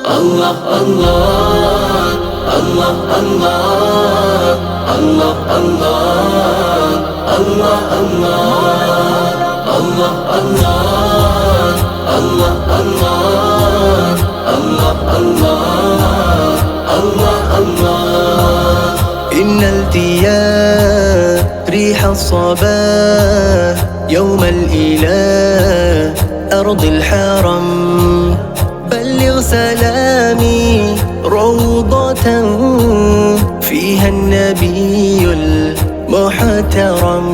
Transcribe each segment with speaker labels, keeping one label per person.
Speaker 1: Allah Allah Allah Allah Allah Allah Allah Allah Allah Allah Allah Allah Allah Allah Allah إن التياء ريح الصباح يوم الإله أرض الحرم بلغ سلامي روضة فيها النبي المحترم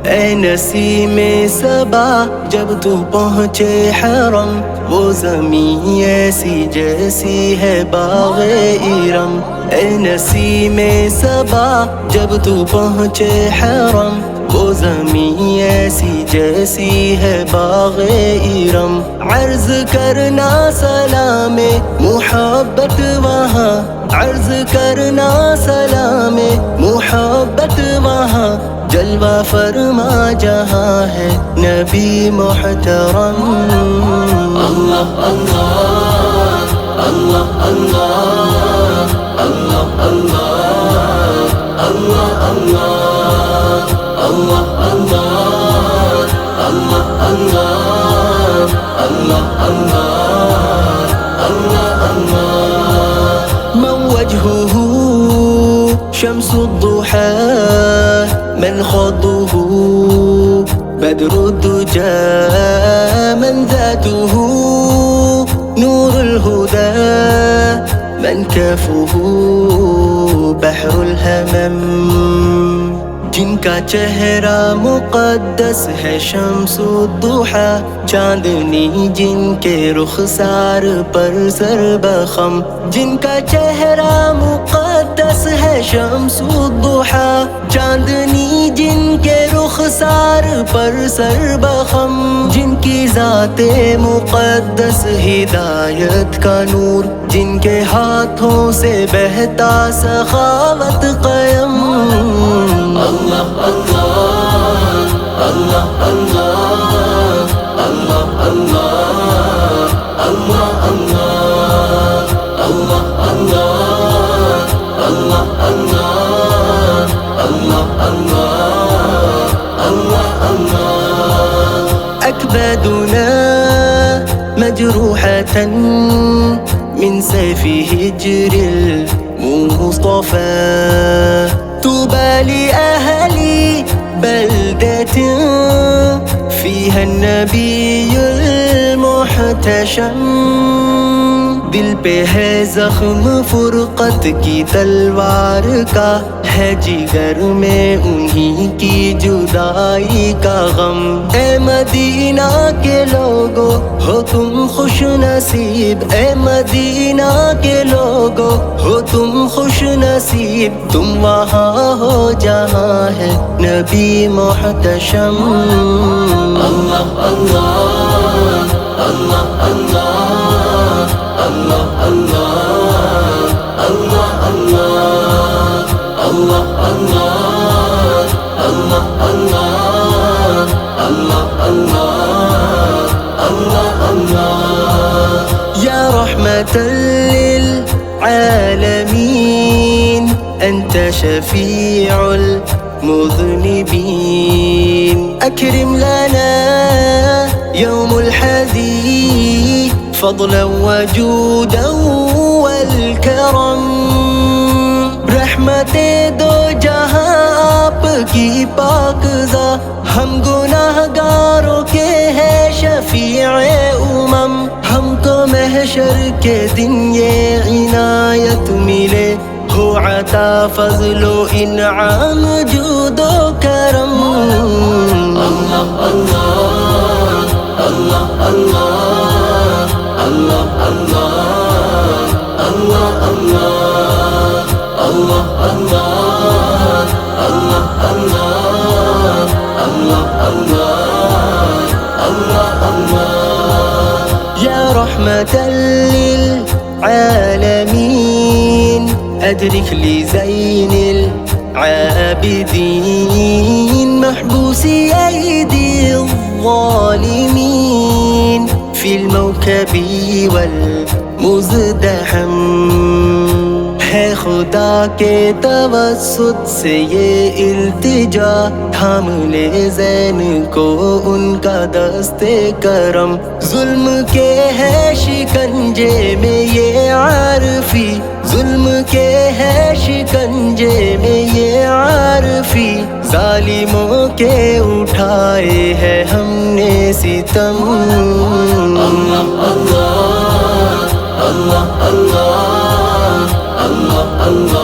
Speaker 1: ऐ नसीम सबा जब तू पहुँचे हरम वो ज़मीं ऐसी जैसी है बाग़े इरम ऐ नसीम सबा जब तू पहुँचे हरम वो ज़मीं ऐसी जैसी है बाग़े इरम अर्ज़ करना सलामे मुहब्बत वहाँ अर्ज़ करना सलामे मुहब्बत वहाँ जलवा फरमा जहाँ है नबी मुहतरम अल्लाह अल्लाह अल्लाह अल्लाह अल्लाह अल्लाह अल्लाह अल्लाह अल्लाह अल्लाह अल्लाह अल्लाह अल्लाह अल्लाह من وجهه شمس الضحى من خضه بدر الدجى من ذاته نور الهدى من كفه بحر الهمم जिनका चेहरा मुक़द्दस है शम्सुद्दुहा चांदनी जिनके रुखसार पर ज़रबख़म जिनका चेहरा मुक़द्दस है शम्सुद्दुहा चांदनी जिनके रुखसार पर ज़रबख़म जिनकी ज़ाते मुक़द्दस हिदायत का नूर जिनके हाथों से बहता सखावत क़यम Allah Allah Allah Allah Allah Allah Allah Allah Allah Allah Allah Allah Allah Allah Allah أكبادنا مجروحة من سيف هجر المصطفى طوبى لأهل بلدة فيها النبي المحتشم दिल पे है जख्म फुरकत की तलवार का है जिगर में उन्हीं की जुदाई का गम ए मदीना के लोगो हो तुम खुश नसीब ए मदीना के लोगो हो तुम खुश नसीब तुम वहाँ हो जहाँ है नबी मुहतशम अल्लाह अल्लाह अल्लाह अल्लाह Allah Allah Allah Allah Allah Allah Allah Allah Allah Allah Allah Ya rahmatan lil alamin anta shafi'ul mudhnibin akrim lana yawmul hadith فضلا وجودا والكرم रहमते दो जहां आपकी पाकज़ा हम गुनाहगारों के हैं शफीए उमम हमको महशर के दिन ये इनायत मिले हो अता फज़लो इनआम जूदो करम अल्लाह अल्लाह अल्लाह अल्लाह Allah Allah Allah Allah Allah Allah Allah Allah Allah Allah या रहमतल लिल आलमीन अदरिक ली ज़ैनिल आबिदीन महबूसी ऐदी ज़ालिमीन फिल मौकबी वल मुज़दहम। है खुदा के तवस्सुत से ये इल्तिजा, थाम ले ज़ैन को उनका दस्ते करम। जुल्म के है शिकंजे में ये आरफी, जुल्म के है शिकंजे में ये आरफी। जालिमों के उठाए है हमने सितम। अल्लाह अल्लाह अल्लाह अल्लाह अल्लाह अल्लाह